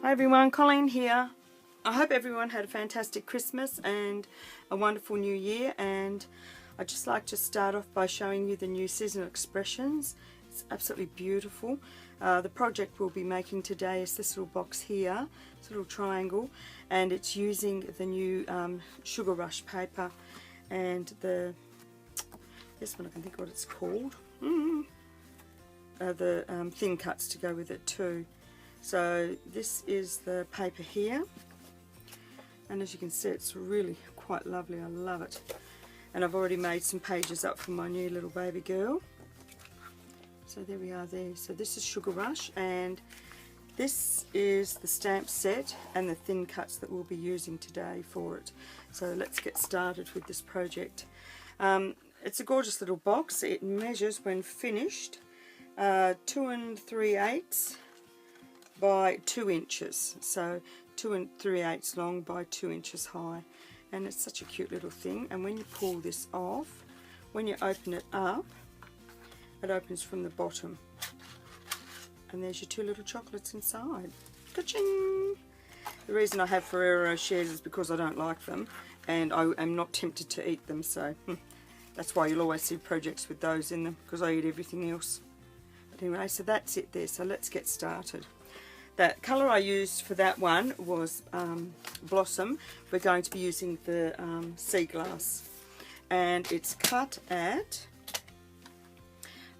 Hi everyone, Colleen here. I hope everyone had a fantastic Christmas and a wonderful new year, and I'd just like to start off by showing you the new seasonal expressions. It's absolutely beautiful. The project we'll be making today is this little box here, this little triangle, and it's using the new Sugar Rush paper and this one I can think what it's called. The thin cuts to go with it too. So this is the paper here, and as you can see it's really quite lovely. I love it, and I've already made some pages up for my new little baby girl. So there we are there. So this is Sugar Rush, and this is the stamp set and the thin cuts that we'll be using today for it. So let's get started with this project. It's a gorgeous little box. It measures, when finished, 2 3/8 by 2 inches, so 2 3/8 long by 2 inches high, and it's such a cute little thing. And when you pull this off, when you open it up, it opens from the bottom, and there's your 2 little chocolates inside. Ka-ching! The reason I have Ferrero Rochers is because I don't like them, and I am not tempted to eat them, so that's why you'll always see projects with those in them, because I eat everything else. But anyway, so that's it there, so let's get started. The colour I used for that one was Blossom. We're going to be using the sea glass, and it's cut at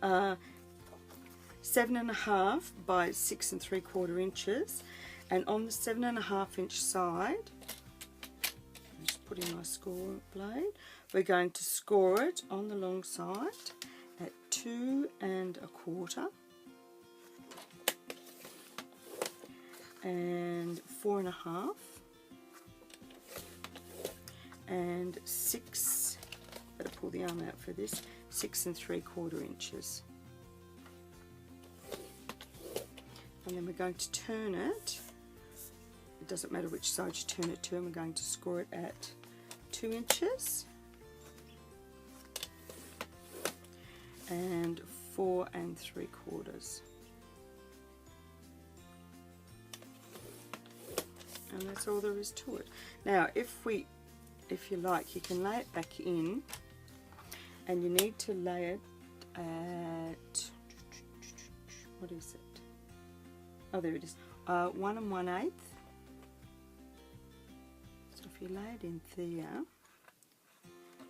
7.5 by 6 3/4 inches, and on the 7.5 inch side, I'm just putting my score blade, we're going to score it on the long side at 2 1/4 and 4 1/2 and 6, better pull the arm out for this, 6 3/4 inches. And then we're going to turn it. It doesn't matter which side you turn it to, and we're going to score it at 2 inches and 4 3/4. And that's all there is to it. Now if you like, you can lay it back in, and you need to lay it at, what is it? Oh, there it is, 1 1/8. So if you lay it in there,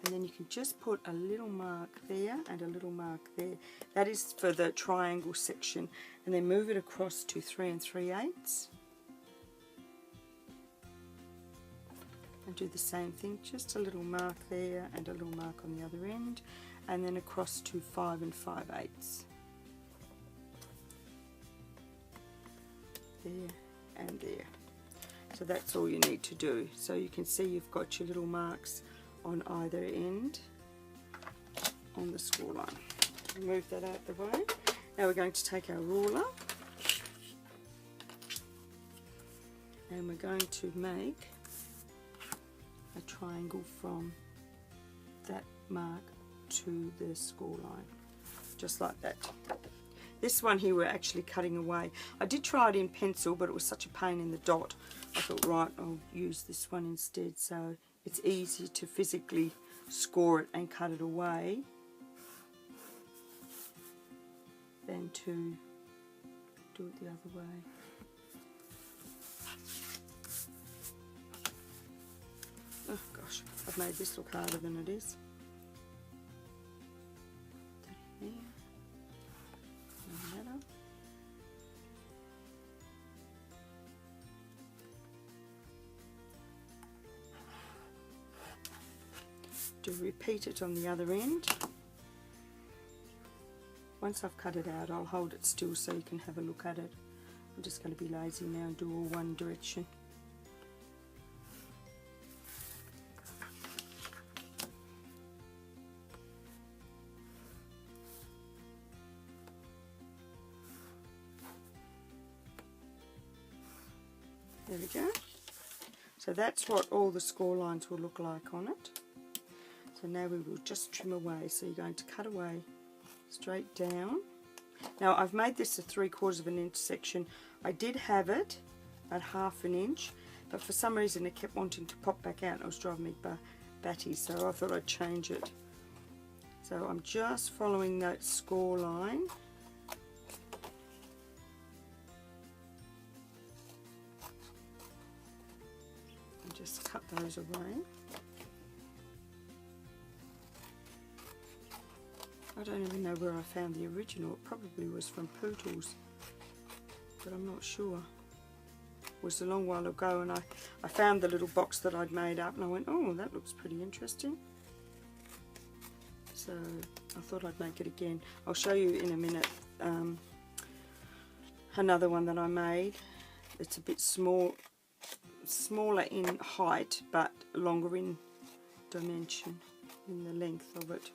and then you can just put a little mark there and a little mark there. That is for the triangle section, and then move it across to 3 3/8. And do the same thing, just a little mark there and a little mark on the other end, and then across to 5 5/8. There and there. So that's all you need to do. So you can see you've got your little marks on either end on the score line. Move that out the way. Now we're going to take our ruler, and we're going to make a triangle from that mark to the score line, just like that. This one here we're actually cutting away. I did try it in pencil, but it was such a pain in the dot. I thought, right, I'll use this one instead, so it's easy to physically score it and cut it away than to do it the other way. Oh gosh, I've made this look harder than it is. There. That up. To repeat it on the other end. Once I've cut it out, I'll hold it still so you can have a look at it. I'm just going to be lazy now and do all one direction. There we go. So that's what all the score lines will look like on it. So now we will just trim away. So you're going to cut away straight down. Now I've made this a 3/4 of an inch section. I did have it at 1/2 inch, but for some reason it kept wanting to pop back out and it was driving me batty, so I thought I'd change it. So I'm just following that score line. And just cut those away. I don't even know where I found the original. It probably was from Poodles, but I'm not sure. It was a long while ago, and I found the little box that I'd made up, and I went, oh, that looks pretty interesting. So I thought I'd make it again. I'll show you in a minute another one that I made. It's a bit smaller in height, but longer in dimension, in the length of it.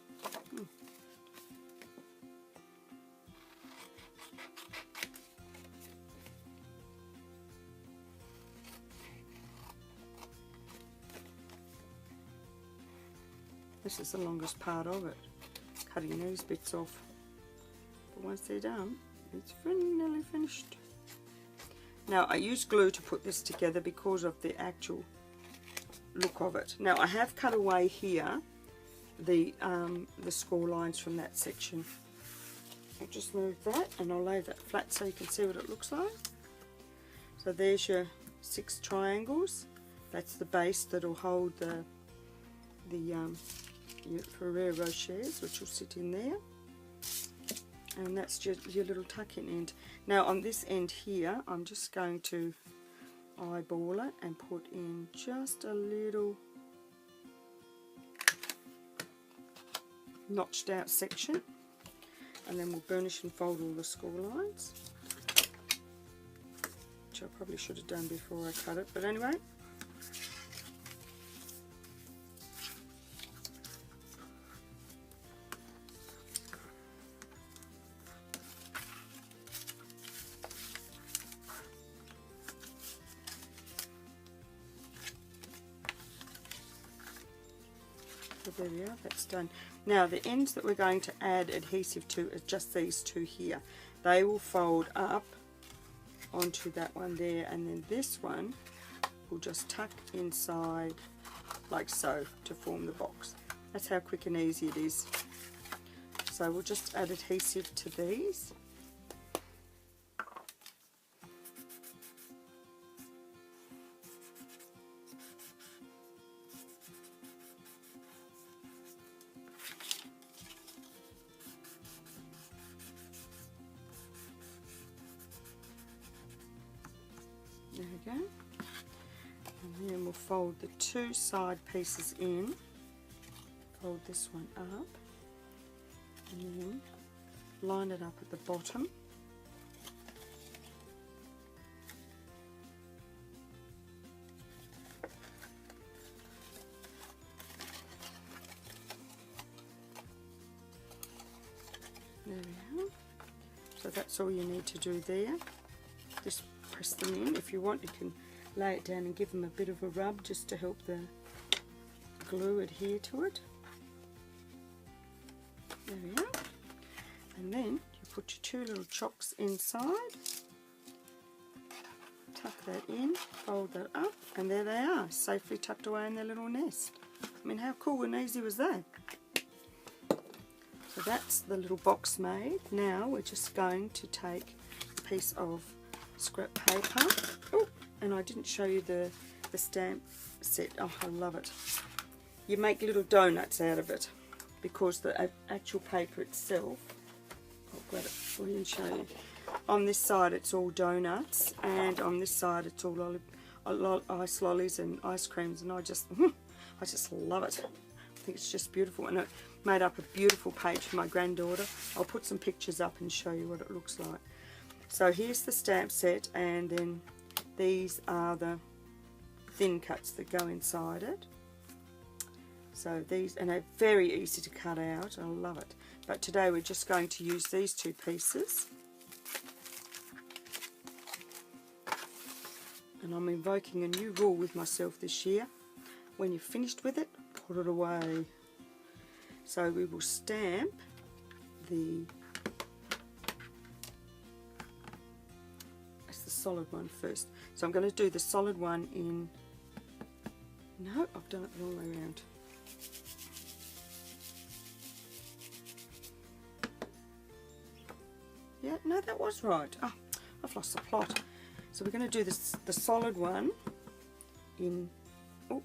This is the longest part of it, cutting these bits off. But once they're done, it's nearly finished. Now I used glue to put this together because of the actual look of it. Now I have cut away here the score lines from that section. I'll just move that and I'll lay that flat so you can see what it looks like. So there's your 6 triangles. That's the base that'll hold the your Ferrero Rochers, which will sit in there, and that's just your little tuck-in end. Now on this end here, I'm just going to eyeball it and put in just a little notched out section, and then we'll burnish and fold all the score lines, which I probably should have done before I cut it, but anyway. So there we are, that's done. Now the ends that we're going to add adhesive to are just these two here. They will fold up onto that one there, and then this one will just tuck inside like so to form the box. That's how quick and easy it is. So we'll just add adhesive to these. There we go. And then we'll fold the 2 side pieces in. Fold this one up. And then line it up at the bottom. There we are. So that's all you need to do there. Just press them in. If you want, you can lay it down and give them a bit of a rub just to help the glue adhere to it. There we are. And then you put your 2 little chocks inside, tuck that in, fold that up, and there they are, safely tucked away in their little nest. I mean, how cool and easy was that? So that's the little box made. Now we're just going to take a piece of scrap paper. Oh, and I didn't show you the stamp set. Oh, I love it. You make little donuts out of it because the actual paper itself, I'll grab it for you and show you. On this side it's all donuts, and on this side it's all ice lollies and ice creams, and I just love it. I think it's just beautiful, and it made up a beautiful page for my granddaughter. I'll put some pictures up and show you what it looks like. So here's the stamp set, and then these are the thin cuts that go inside it. So these, and they're very easy to cut out. I love it. But today we're just going to use these 2 pieces. And I'm invoking a new rule with myself this year. When you're finished with it, put it away. So we will stamp the solid one first. So I'm going to do the solid one in, no, I've done it the wrong way around. Yeah, no, that was right. Oh, I've lost the plot. So we're going to do this, the solid one in, oh,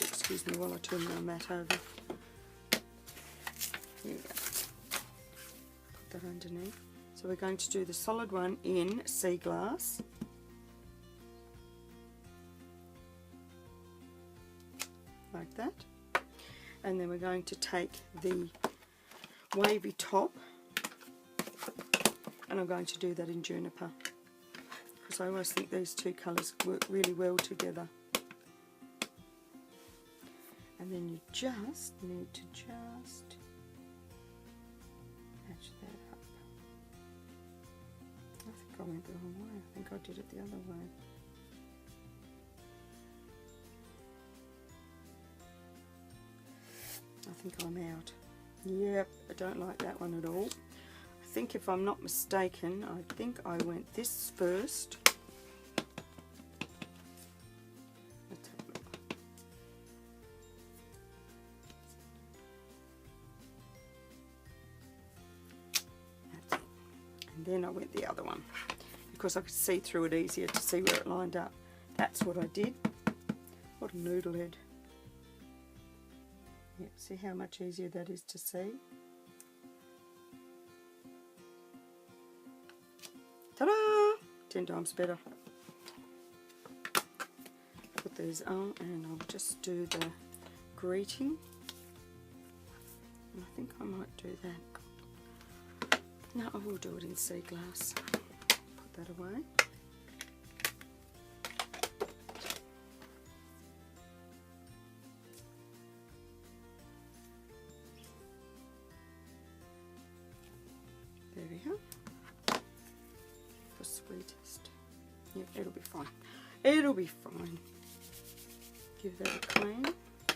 excuse me while I turn my mat over. Here we go. Put that underneath. So we're going to do the solid one in sea glass. Like that. And then we're going to take the wavy top, and I'm going to do that in juniper, because I always think these two colours work really well together. And then you just need to just match that up. I think I went the wrong way. I think I did it the other way. I think I'm out. Yep, I don't like that one at all. I think if I'm not mistaken, I think I went this first. Let's have a look. That's it. And then I went the other one, because I could see through it easier to see where it lined up. That's what I did. What a noodle head. Yep, see how much easier that is to see? Ta-da! 10 times better. Put these on, and I'll just do the greeting. And I think I might do that. No, I will do it in sea glass. Put that away. There we go. The sweetest. Yep, it'll be fine. It'll be fine. Give that a clean.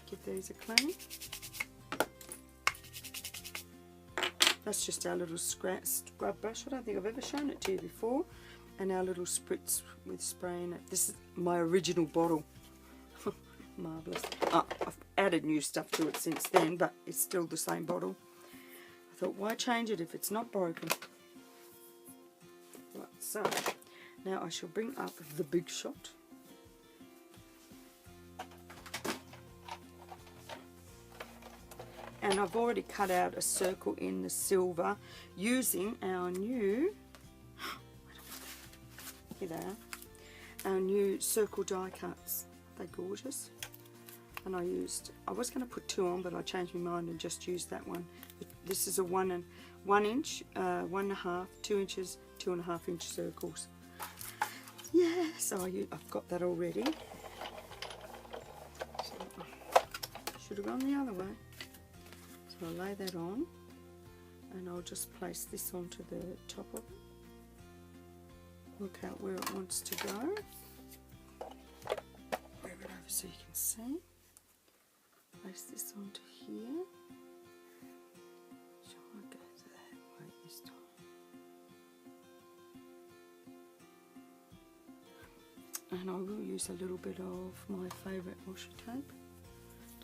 Give these a clean. That's just our little scrub brush. I don't think I've ever shown it to you before. And our little spritz with spray in it. This is my original bottle. Marvellous. Oh, I've added new stuff to it since then, but it's still the same bottle. I thought, why change it if it's not broken? Right, so now I shall bring up the Big Shot. And I've already cut out a circle in the silver using our new, here they are, our new circle die cuts. They're gorgeous. And I was going to put 2 on, but I changed my mind and just used that one. This is a 1 inch, 1.5, 2 inches, 2.5 inch circles. Yeah, so I've got that already. So should have gone the other way. So I'll lay that on, and I'll just place this onto the top of it. Work out where it wants to go. Move it over so you can see. Place this onto here. Shall I go that way this time? And I will use a little bit of my favourite washi tape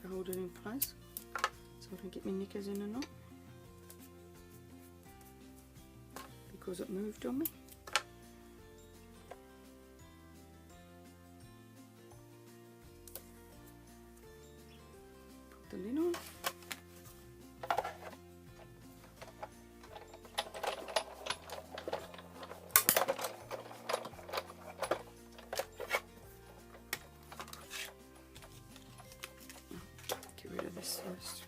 to hold it in place, so I don't get my knickers in a knot, because it moved on me. Put the lid on. Get rid of this first.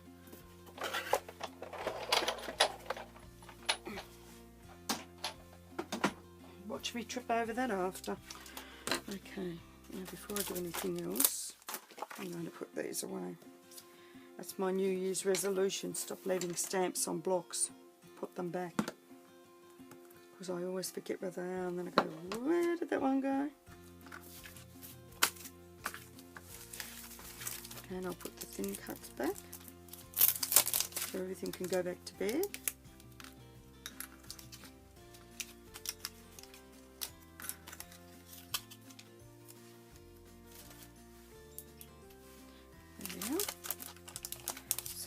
Watch me trip over that after. Okay, now before I do anything else, I'm going to put these away. That's my New Year's resolution, stop leaving stamps on blocks. Put them back. Because I always forget where they are, and then I go, where did that one go? And I'll put the thin cuts back, so everything can go back to bed.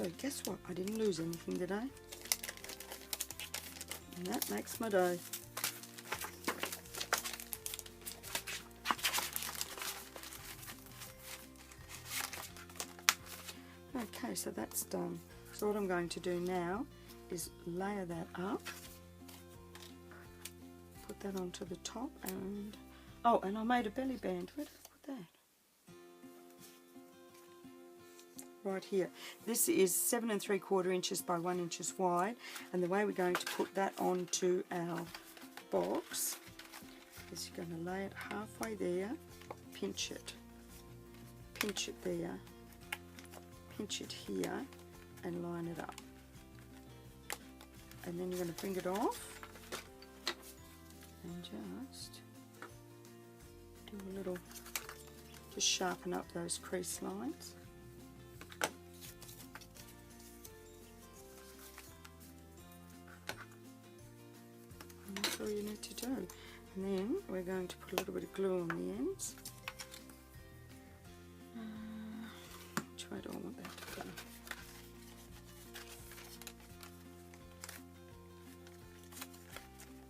So guess what? I didn't lose anything today. And that makes my dough. Okay, so that's done. So what I'm going to do now is layer that up. Put that onto the top and... Oh, and I made a belly band. Where did I put that? Right here. This is 7 3/4 inches by 1 inch wide, and the way we're going to put that onto our box is you're going to lay it halfway there, pinch it there, pinch it here, and line it up. And then you're going to bring it off and just do a little, just sharpen up those crease lines. All you need to do, and then we're going to put a little bit of glue on the ends. Which way do I want that to go?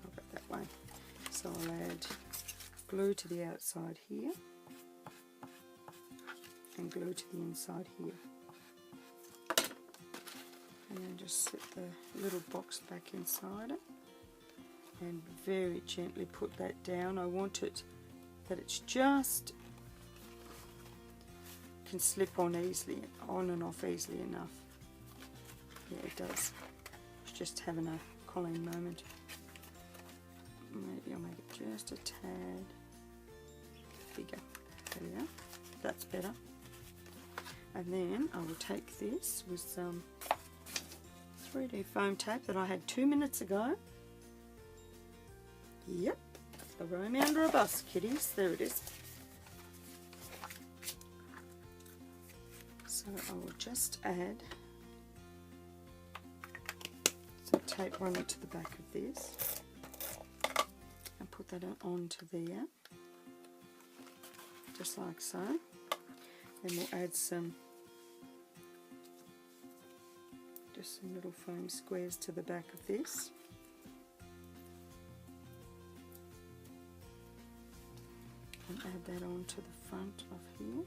I'll go that way. So I'll add glue to the outside here and glue to the inside here, and then just slip the little box back inside it. And very gently put that down. I want it that it's just can slip on easily, on and off easily enough. Yeah, it does. It's just having a Colleen moment. Maybe I'll make it just a tad bigger. There we go. That's better. And then I will take this with some 3D foam tape that I had 2 minutes ago. Yep, throw me under a bus, kiddies. There it is. So I will just add some tape runner to the back of this and put that onto there, just like so. Then we'll add some little foam squares to the back of this. And add that onto the front of here,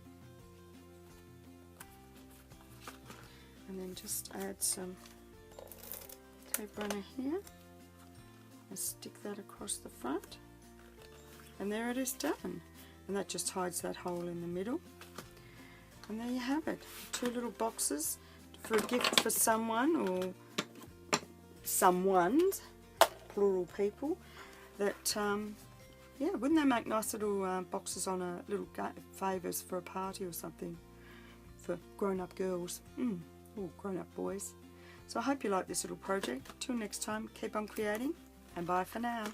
and then just add some tape runner here and stick that across the front, and there it is done. And that just hides that hole in the middle, and there you have it. 2 little boxes for a gift for someone, or someone's, plural people, that yeah, wouldn't they make nice little boxes on a little favours for a party or something for grown-up girls, or grown-up boys. So I hope you like this little project. Till next time, keep on creating, and bye for now.